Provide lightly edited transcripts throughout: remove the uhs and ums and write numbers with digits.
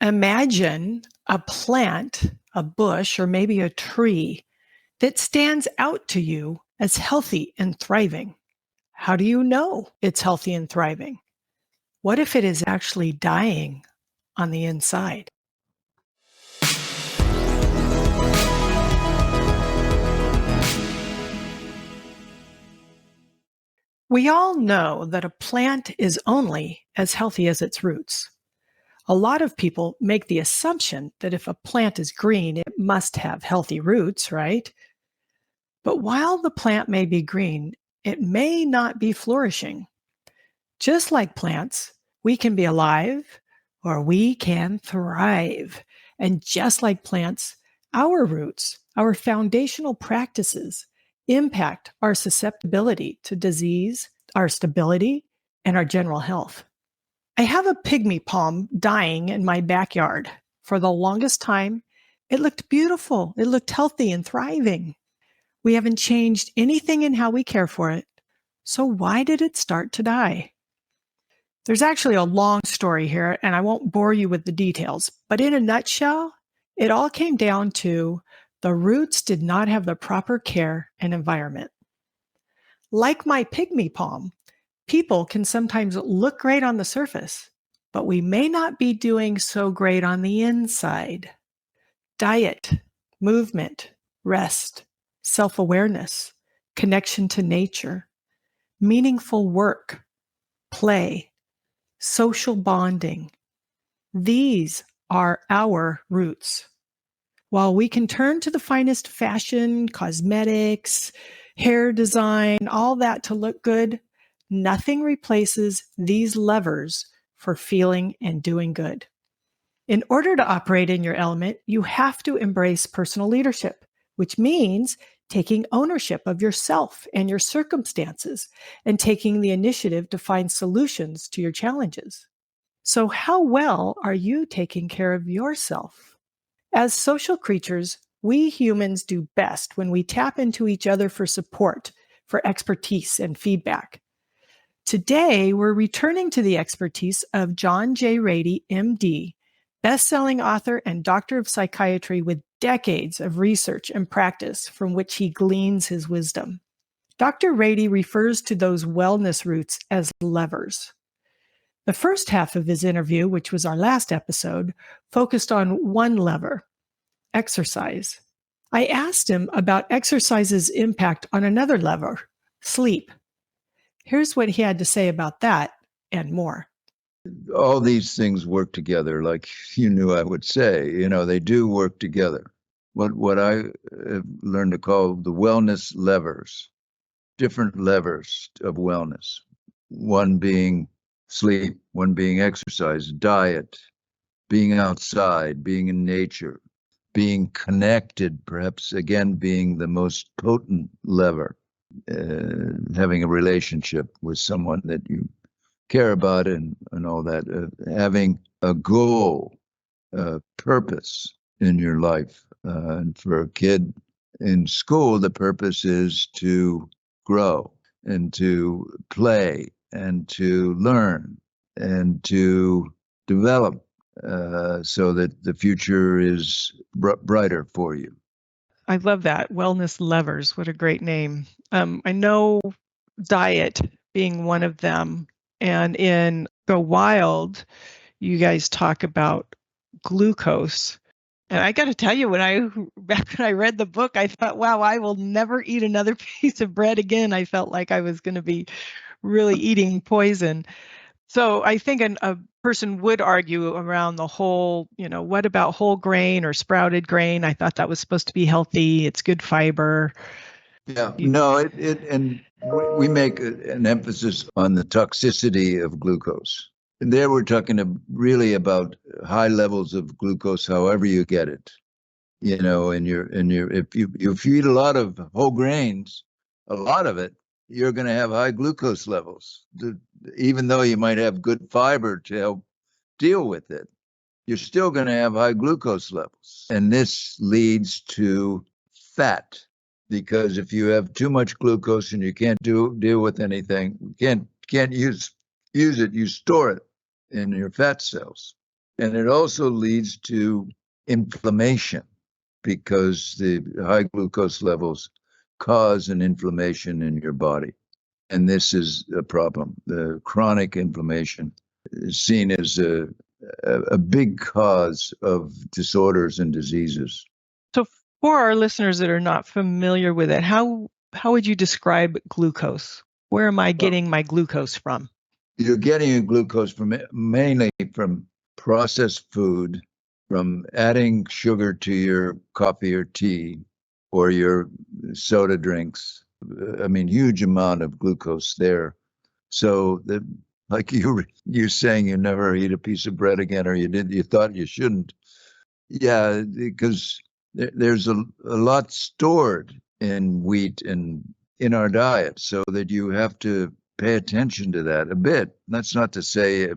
Imagine a plant, a bush, or maybe a tree that stands out to you as healthy and thriving. How do you know it's healthy and thriving? What if it is actually dying on the inside? We all know that a plant is only as healthy as its roots. A lot of people make the assumption that if a plant is green, it must have healthy roots, right? But while the plant may be green, it may not be flourishing. Just like plants, we can be alive or we can thrive. And just like plants, our roots, our foundational practices impact our susceptibility to disease, our stability, and our general health. I have a pygmy palm dying in my backyard. For the longest time, it looked beautiful. It looked healthy and thriving. We haven't changed anything in how we care for it. So why did it start to die? There's actually a long story here, and I won't bore you with the details. But in a nutshell, it all came down to the roots did not have the proper care and environment. Like my pygmy palm, people can sometimes look great on the surface, but we may not be doing so great on the inside. Diet, movement, rest, self-awareness, connection to nature, meaningful work, play, social bonding. These are our roots. While we can turn to the finest fashion, cosmetics, hair design, all that to look good, nothing replaces these levers for feeling and doing good. In order to operate in your element, you have to embrace personal leadership, which means taking ownership of yourself and your circumstances and taking the initiative to find solutions to your challenges. So how well are you taking care of yourself? As social creatures, we humans do best when we tap into each other for support, for expertise and feedback. Today, we're returning to the expertise of John J. Ratey, MD, best-selling author and doctor of psychiatry with decades of research and practice from which he gleans his wisdom. Dr. Ratey refers to those wellness roots as levers. The first half of his interview, which was our last episode, focused on one lever, exercise. I asked him about exercise's impact on another lever, sleep. Here's what he had to say about that and more. All these things work together, like you knew I would say. They do work together. What I have learned to call the wellness levers, different levers of wellness. One being sleep, one being exercise, diet, being outside, being in nature, being connected, perhaps again being the most potent lever, having a relationship with someone that you care about and all that, having a goal, purpose in your life. And for a kid in school, the purpose is to grow and to play and to learn and to develop so that the future is brighter for you. I love that. Wellness levers. What a great name. I know diet being one of them. And in Go Wild, you guys talk about glucose. And I got to tell you, back when I read the book, I thought, wow, I will never eat another piece of bread again. I felt like I was going to be really eating poison. So I think a person would argue around the whole, what about whole grain or sprouted grain? I thought that was supposed to be healthy. It's good fiber. Yeah, no, and we make an emphasis on the toxicity of glucose. And there we're talking really about high levels of glucose, however you get it. If you eat a lot of whole grains, a lot of it, you're going to have high glucose levels. Even though you might have good fiber to help deal with it, you're still going to have high glucose levels. And this leads to fat, because if you have too much glucose and you can't deal with anything, can't use it, you store it in your fat cells. And it also leads to inflammation because the high glucose levels cause an inflammation in your body. And this is a problem. The chronic inflammation is seen as a big cause of disorders and diseases. So for our listeners that are not familiar with it, how would you describe glucose? Where am I Well, getting my glucose from? you're getting your glucose from mainly from processed food, from adding sugar to your coffee or tea or your soda drinks. I mean, huge amount of glucose there. So like you saying you never eat a piece of bread again, or you thought you shouldn't. Yeah, because there's a lot stored in wheat and in our diet, so that you have to pay attention to that a bit. That's not to say,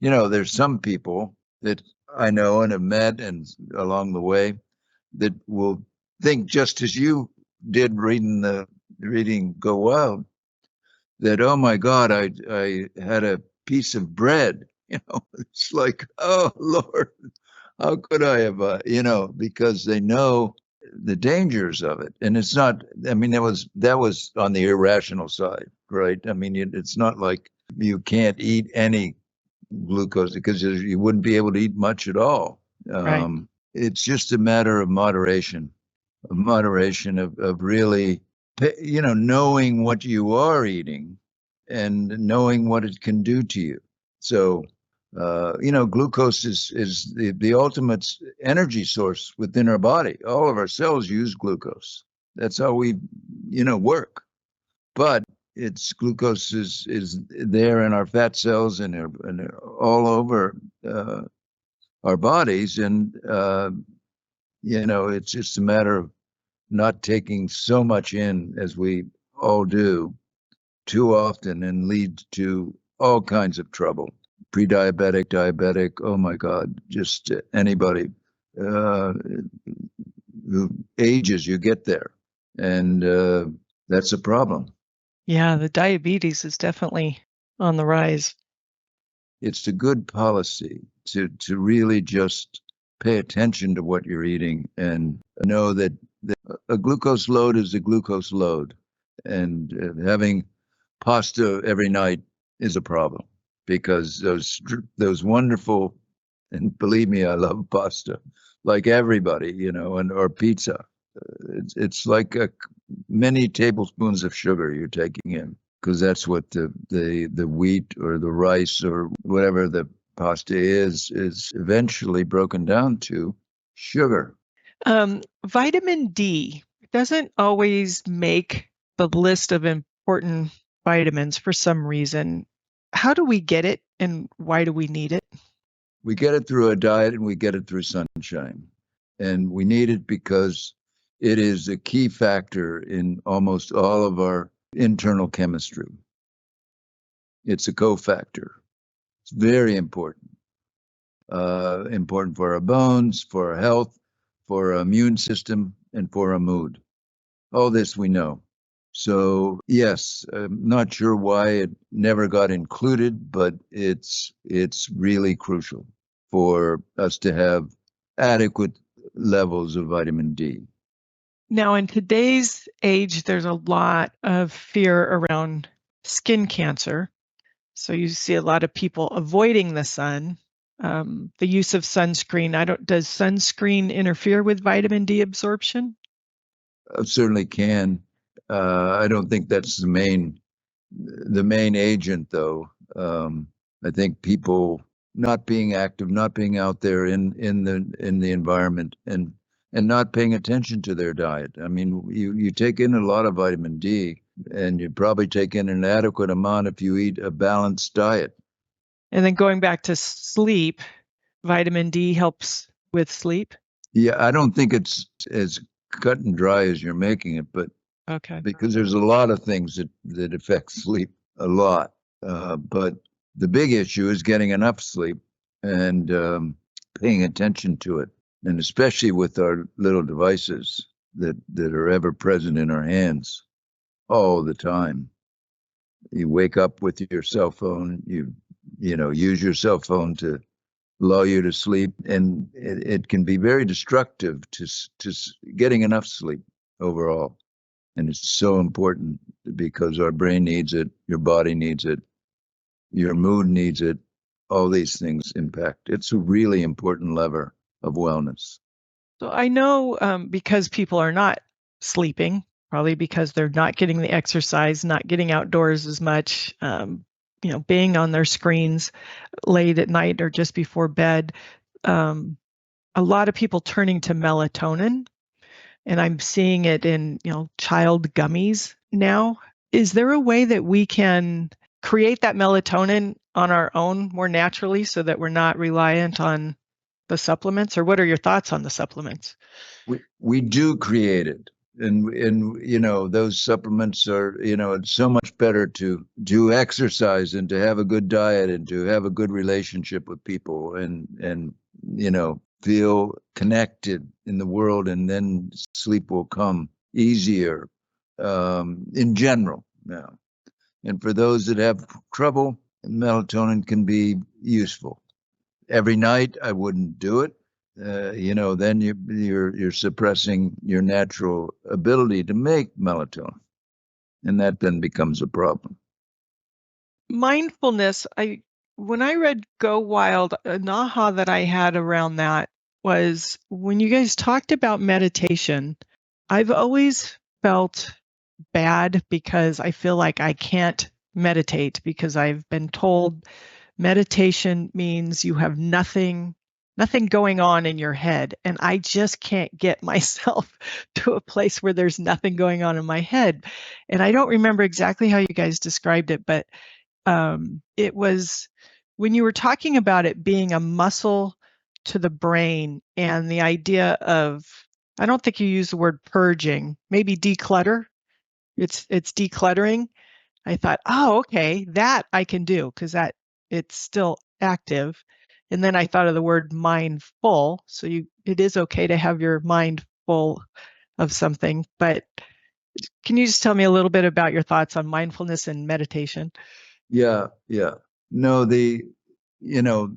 there's some people that I know and have met and along the way that will think just as you did reading Go Wild, that, oh my God, I had a piece of bread. It's like, oh Lord, how could I have, because they know the dangers of it. And it's not, I mean, that was on the irrational side, right? I mean, it's not like you can't eat any glucose because you wouldn't be able to eat much at all. Right. It's just a matter of really, knowing what you are eating and knowing what it can do to you. So, glucose is the ultimate energy source within our body. All of our cells use glucose. That's how we, work. But it's glucose is there in our fat cells and all over our bodies, and it's just a matter of not taking so much in as we all do too often, and lead to all kinds of trouble. Pre-diabetic, diabetic, oh my God, just anybody uh, who ages, you get there. And that's a problem. Yeah, the diabetes is definitely on the rise. It's a good policy to really just pay attention to what you're eating and know that a glucose load is a glucose load. And having pasta every night is a problem because those wonderful, and believe me, I love pasta like everybody, and or pizza. It's like many tablespoons of sugar you're taking in because that's what the wheat or the rice or whatever the pasta is eventually broken down to sugar. Vitamin D doesn't always make the list of important vitamins for some reason. How do we get it and why do we need it? We get it through a diet and we get it through sunshine. And we need it because it is a key factor in almost all of our internal chemistry. It's a cofactor. It's very important. Important for our bones, for our health, for our immune system, and for our mood. All this we know. So yes, I'm not sure why it never got included, but it's really crucial for us to have adequate levels of vitamin D. Now, in today's age, there's a lot of fear around skin cancer. So you see a lot of people avoiding the sun. The use of sunscreen. Does sunscreen interfere with vitamin D absorption? Certainly can. I don't think that's the main agent, though. I think people not being active, not being out there in the environment, and not paying attention to their diet. I mean, you take in a lot of vitamin D, and you probably take in an adequate amount if you eat a balanced diet. And then going back to sleep, vitamin D helps with sleep. Yeah, I don't think it's as cut and dry as you're making it, but Okay. because there's a lot of things that affect sleep a lot. But the big issue is getting enough sleep and paying attention to it, and especially with our little devices that are ever present in our hands all the time. You wake up with your cell phone. You use your cell phone to lull you to sleep, and it can be very destructive to getting enough sleep overall. And it's so important because our brain needs it, your body needs it, your mood needs it. All these things impact. It's a really important lever of wellness. So I know because people are not sleeping, probably because they're not getting the exercise, not getting outdoors as much, being on their screens late at night or just before bed. Um, a lot of people turning to melatonin, and I'm seeing it in, child gummies now. Is there a way that we can create that melatonin on our own more naturally so that we're not reliant on the supplements? Or what are your thoughts on the supplements? We do create it. And those supplements are, it's so much better to do exercise and to have a good diet and to have a good relationship with people and feel connected in the world, and then sleep will come easier in general now. And for those that have trouble, melatonin can be useful. Every night I wouldn't do it. Then you're suppressing your natural ability to make melatonin, and that then becomes a problem. Mindfulness, when I read Go Wild, an aha that I had around that was when you guys talked about meditation. I've always felt bad because I feel like I can't meditate because I've been told meditation means you have nothing going on in your head, and I just can't get myself to a place where there's nothing going on in my head. And I don't remember exactly how you guys described it, but it was when you were talking about it being a muscle to the brain and the idea of, I don't think you used the word purging, maybe declutter. It's decluttering. I thought, oh, okay, that I can do because that it's still active. And then I thought of the word mindful. So it is okay to have your mind full of something. But can you just tell me a little bit about your thoughts on mindfulness and meditation? Yeah, yeah. No, the you know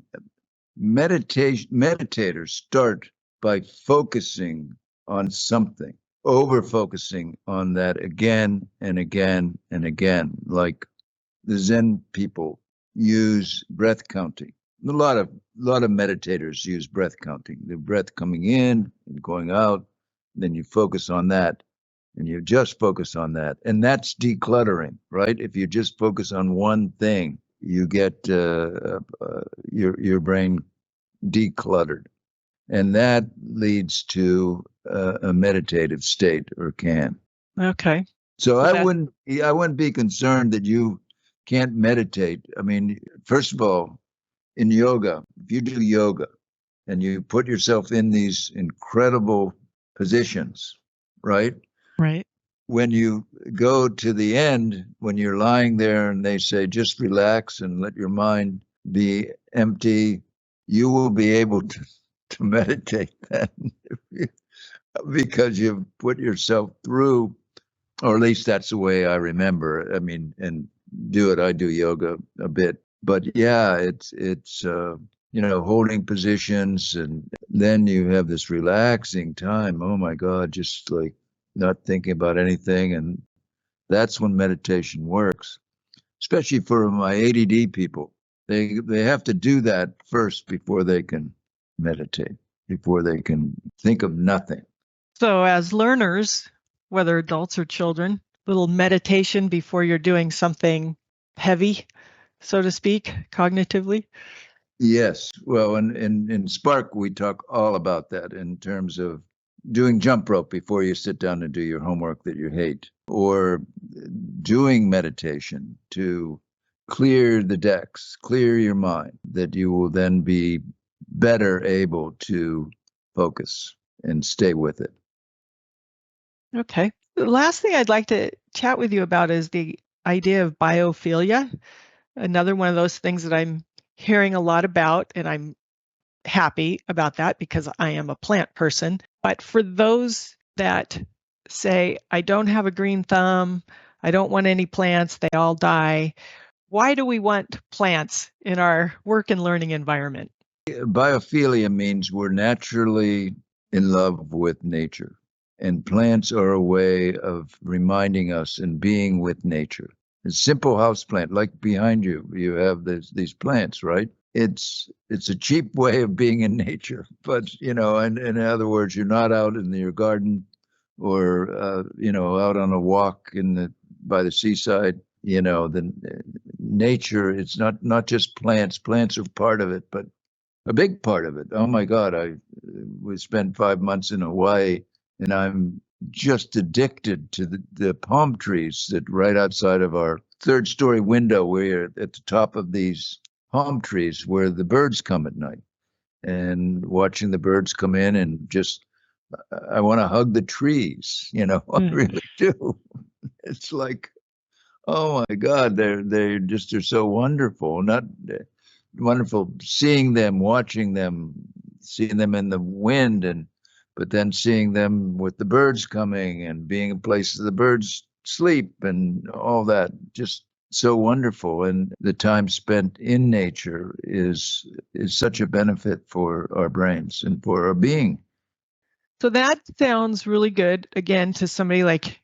meditators start by focusing on something, over focusing on that again and again and again, like the Zen people use breath counting. A lot of meditators use breath counting. The breath coming in and going out, then you focus on that, and you just focus on that, and that's decluttering, right? If you just focus on one thing, you get your brain decluttered, and that leads to a meditative state, or can. Okay. So So I that wouldn't I wouldn't be concerned that you can't meditate. I mean, first of all, in yoga, if you do yoga and you put yourself in these incredible positions, right? right. When you go to the end, when you're lying there and they say, just relax and let your mind be empty, you will be able to meditate then because you've put yourself through, or at least that's the way I remember. I mean, and I do yoga a bit, but yeah, it's holding positions, and then you have this relaxing time. Oh my God, just like not thinking about anything, and that's when meditation works. Especially for my ADD people, they have to do that first before they can meditate, before they can think of nothing. So as learners, whether adults or children, little meditation before you're doing something heavy, so to speak, cognitively. Yes. Well, in Spark, we talk all about that in terms of doing jump rope before you sit down and do your homework that you hate, or doing meditation to clear the decks, clear your mind, that you will then be better able to focus and stay with it. Okay. The last thing I'd like to chat with you about is the idea of biophilia. Another one of those things that I'm hearing a lot about, and I'm happy about that because I am a plant person. But for those that say, I don't have a green thumb, I don't want any plants, they all die. Why do we want plants in our work and learning environment? Biophilia means we're naturally in love with nature, and plants are a way of reminding us and being with nature. A simple house plant, like behind you, you have these plants, right? It's a cheap way of being in nature, but and in other words, you're not out in your garden or out on a walk by the seaside. The nature. It's not just plants. Plants are part of it, but a big part of it. Oh my God, we spent 5 months in Hawaii, and I'm just addicted to the palm trees that right outside of our third-story window. We're at the top of these palm trees where the birds come at night, and watching the birds come in and just I want to hug the trees. I really do. It's like, oh my God, they're so wonderful. Not wonderful seeing them, watching them, seeing them in the wind, but then seeing them with the birds coming and being in places the birds sleep and all that. Just so wonderful. And the time spent in nature is such a benefit for our brains and for our being. So that sounds really good, again, to somebody like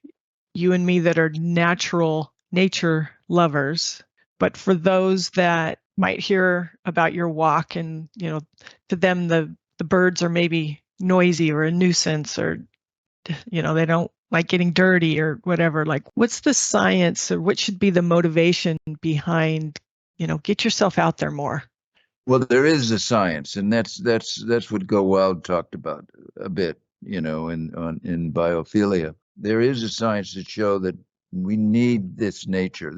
you and me that are natural nature lovers. But for those that might hear about your walk and, to them, the birds are maybe noisy or a nuisance, or, they don't like getting dirty or whatever. Like, what's the science, or what should be the motivation behind, get yourself out there more? Well, there is a science, and that's what Go Wild talked about a bit, in biophilia. There is a science to show that we need this nature.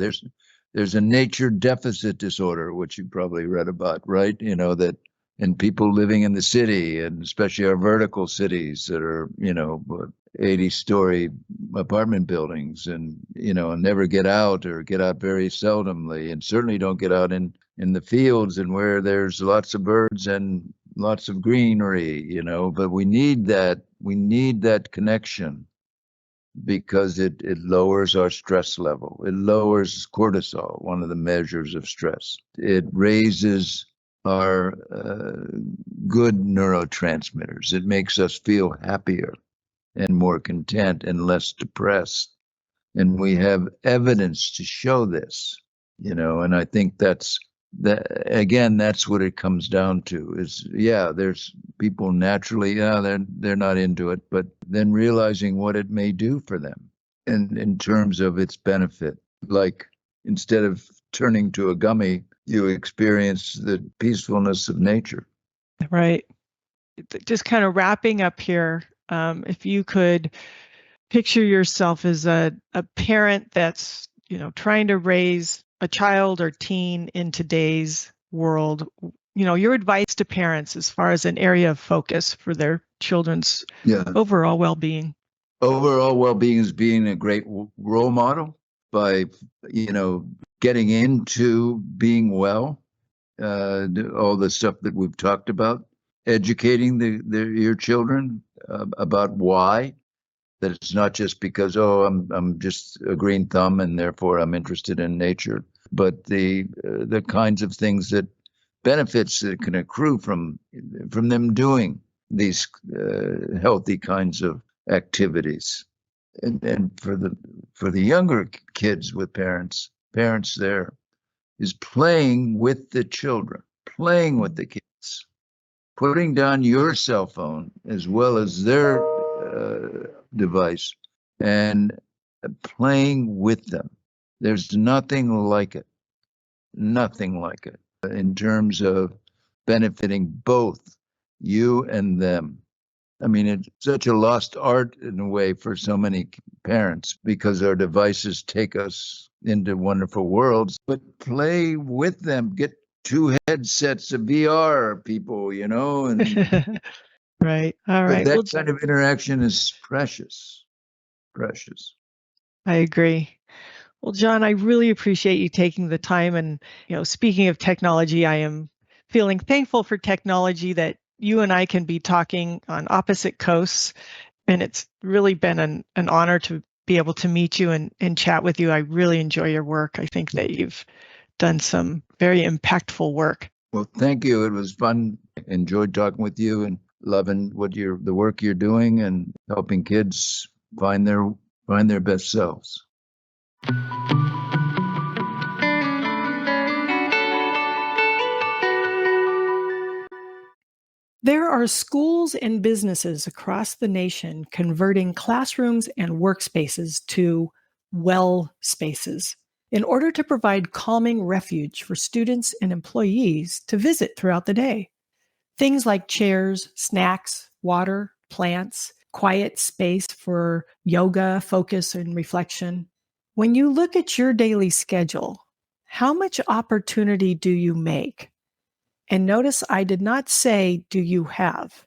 There's a nature deficit disorder, which you probably read about, right? That and people living in the city, and especially our vertical cities that are, 80-story apartment buildings, and never get out or get out very seldomly, and certainly don't get out in the fields and where there's lots of birds and lots of greenery, but we need that connection because it lowers our stress level. It lowers cortisol, one of the measures of stress. It raises our good neurotransmitters. It makes us feel happier and more content and less depressed. And we have evidence to show this, and I think that's what it comes down to is, there's people naturally, they're not into it, but then realizing what it may do for them and in terms of its benefit. Like, instead of turning to a gummy, you experience the peacefulness of nature. Right. Just kind of wrapping up here, if you could picture yourself as a parent that's, trying to raise a child or teen in today's world, your advice to parents as far as an area of focus for their children's overall well-being. Overall well-being is being a great role model by, getting into being well, all the stuff that we've talked about, educating your children about why. That it's not just because, I'm just a green thumb and therefore I'm interested in nature, but the kinds of things that benefits that can accrue from them doing these healthy kinds of activities. And for the younger kids with parents there is playing with the children, playing with the kids, putting down your cell phone as well as their device and playing with them. There's nothing like it in terms of benefiting both you and them. I mean, it's such a lost art in a way for so many parents because our devices take us into wonderful worlds, but play with them. Get 2 headsets of VR, people, and Right. All right. that kind of interaction is precious. Precious. I agree. Well, John, I really appreciate you taking the time. And, speaking of technology, I am feeling thankful for technology that you and I can be talking on opposite coasts. And it's really been an honor to be able to meet you and chat with you. I really enjoy your work. I think that you've done some very impactful work. Well, thank you. It was fun. Enjoyed talking with you and loving the work you're doing and helping kids find their best selves. There are schools and businesses across the nation converting classrooms and workspaces to well spaces in order to provide calming refuge for students and employees to visit throughout the day. Things like chairs, snacks, water, plants, quiet space for yoga, focus, and reflection. When you look at your daily schedule, how much opportunity do you make? And notice I did not say, do you have?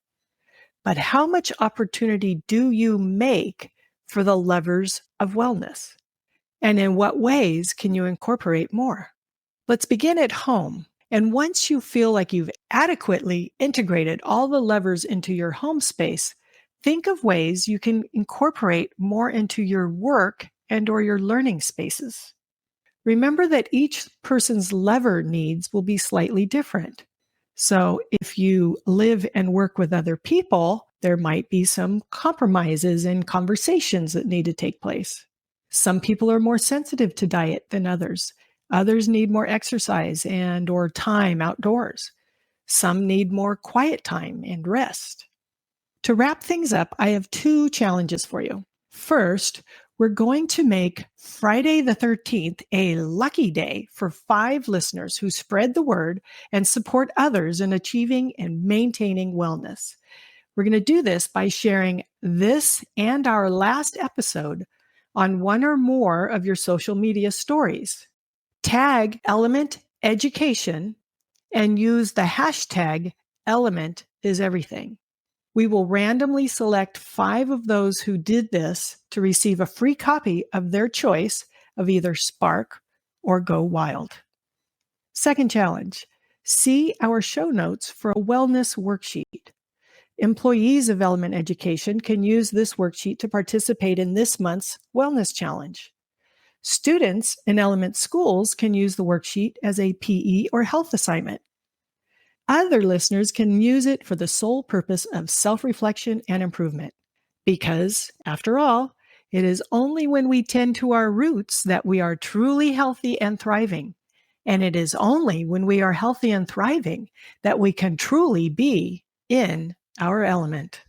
But how much opportunity do you make for the levers of wellness? And in what ways can you incorporate more? Let's begin at home. And once you feel like you've adequately integrated all the levers into your home space, think of ways you can incorporate more into your work and or your learning spaces. Remember that each person's lever needs will be slightly different. So if you live and work with other people, there might be some compromises and conversations that need to take place. Some people are more sensitive to diet than others. Others need more exercise and or time outdoors. Some need more quiet time and rest. To wrap things up, I have 2 challenges for you. First, we're going to make Friday the 13th a lucky day for 5 listeners who spread the word and support others in achieving and maintaining wellness. We're going to do this by sharing this and our last episode on one or more of your social media stories. Tag Element Education and use the hashtag Element is Everything. We will randomly select 5 of those who did this to receive a free copy of their choice of either Spark or Go Wild. Second challenge, see our show notes for a wellness worksheet. Employees of Element Education can use this worksheet to participate in this month's wellness challenge. Students in Element schools can use the worksheet as a PE or health assignment. Other listeners can use it for the sole purpose of self-reflection and improvement. Because, after all, it is only when we tend to our roots that we are truly healthy and thriving. And it is only when we are healthy and thriving that we can truly be in our element.